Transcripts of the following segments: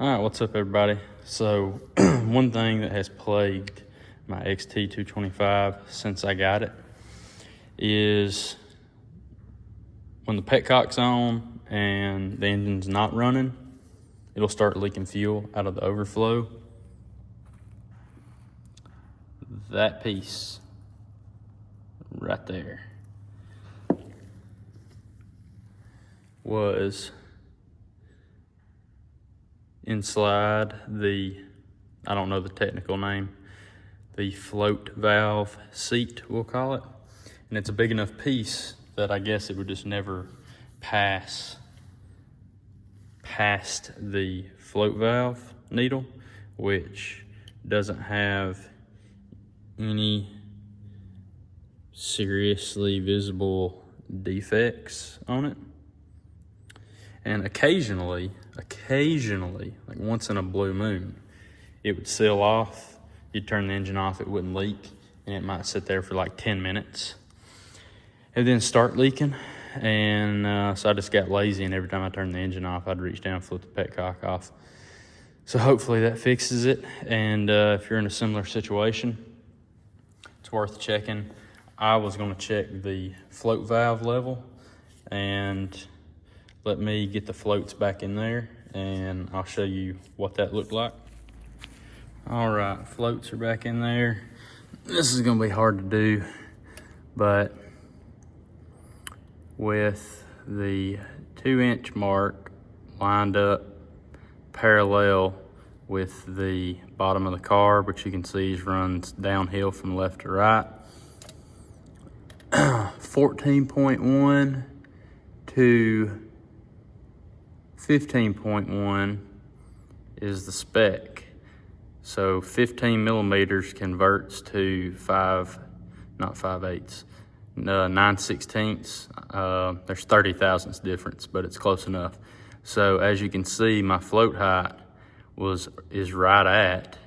All right, what's up everybody? So one thing that has plagued my XT225 since I got it is when the petcock's on and the engine's not running, it'll start leaking fuel out of the overflow. That piece right there was inside the, I don't know the technical name, the float valve seat, we'll call it. And it's a big enough piece that I guess it would just never pass past the float valve needle, which doesn't have any seriously visible defects on it. And occasionally, like once in a blue moon, it would seal off. You'd turn the engine off, it wouldn't leak, and it might sit there for like 10 minutes. And then start leaking, and so I just got lazy, and every time I turned the engine off, I'd reach down and flip the petcock off. So hopefully that fixes it, and if you're in a similar situation, it's worth checking. I was gonna check the float valve level, and let me get the floats back in there and I'll show you what that looked like. All right, floats are back in there. This is gonna be hard to do, but with the 2-inch mark lined up parallel with the bottom of the carb, which you can see runs downhill from left to right, 14.1 to 15.1 is the spec. So 15 millimeters converts to 9/16. There's 30 thousandths difference, but it's close enough. So as you can see, my float height is right at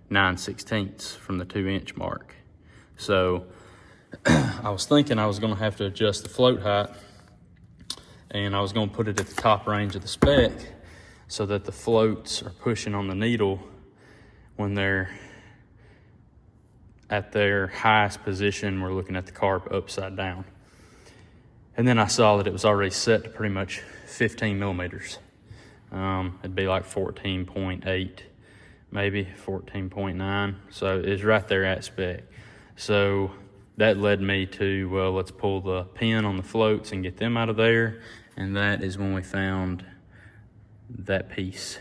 9/16 from the 2-inch mark. So I was thinking I was gonna have to adjust the float height, and I was gonna put it at the top range of the spec so that the floats are pushing on the needle when they're at their highest position. We're looking at the carb upside down. And then I saw that it was already set to pretty much 15 millimeters. It'd be like 14.8, maybe 14.9. So it's right there at spec. So that led me to, well, let's pull the pin on the floats and get them out of there. And that is when we found that piece.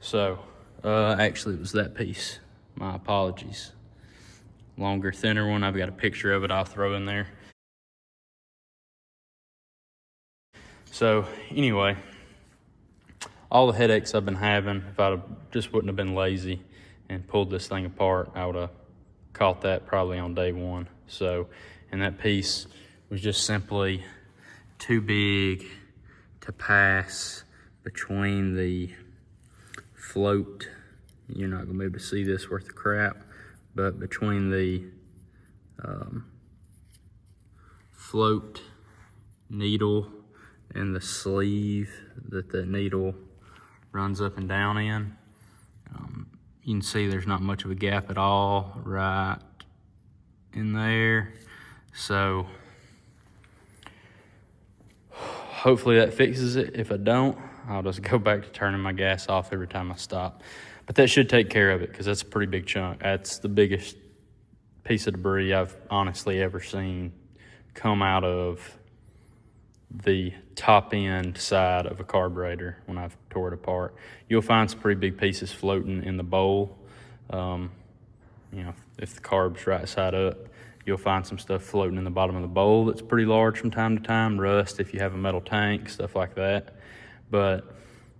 So, actually it was that piece. My apologies. Longer, thinner one. I've got a picture of it I'll throw in there. So, anyway, all the headaches I've been having, if I just wouldn't have been lazy and pulled this thing apart, I would have caught that probably on day one. So, and that piece was just simply too big to pass between the float. You're not gonna be able to see this worth of crap, but between the float needle and the sleeve that the needle runs up and down in, you can see there's not much of a gap at all right in there. So hopefully that fixes it. If I don't, I'll just go back to turning my gas off every time I stop. But that should take care of it, because that's a pretty big chunk. That's the biggest piece of debris I've honestly ever seen come out of the top end side of a carburetor when I've tore it apart. You'll find some pretty big pieces floating in the bowl. You know, if the carb's right side up, you'll find some stuff floating in the bottom of the bowl that's pretty large from time to time. Rust if you have a metal tank, stuff like that. But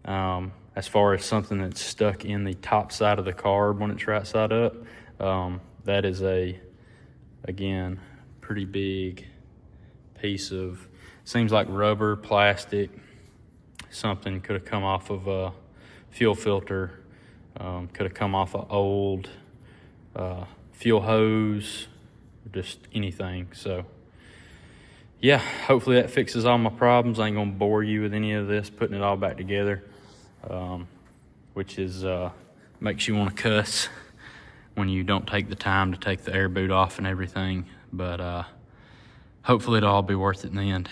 as far as something that's stuck in the top side of the carb when it's right side up, that is again, pretty big piece of, seems like rubber, plastic, something could have come off of a fuel filter, could have come off an old fuel hose, just anything. So yeah, hopefully that fixes all my problems. I ain't gonna bore you with any of this, putting it all back together. which is makes you want to cuss when you don't take the time to take the air boot off and everything. But hopefully it'll all be worth it in the end.